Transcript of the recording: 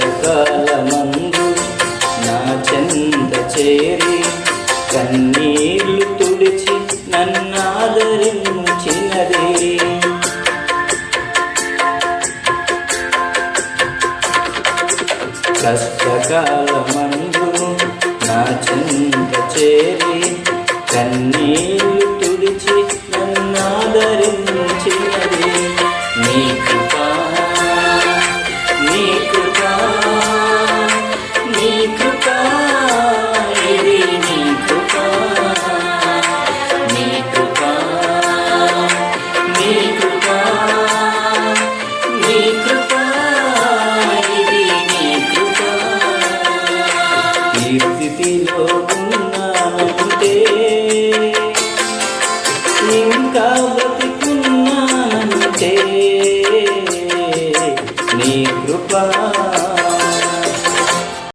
కష్టకాలమందు నా చెంత చేరి కన్నీళ్లు తుడిచి నన్నాదరించినదే. కష్టకాలమందు నా చెంత చేరి కన్నీళ్లు తుడిచి నన్నాదరించినదే. నీ కృపా నీ కృపా నీ కృపా ఇది నీ కృపా నీ కృపా నీ కృపా నీ కృపా ఇది నీ కృపా. ఈ స్థితిలో ఉన్నానంటే ఇంకా బ్రతికున్నానంటే నీ కృపా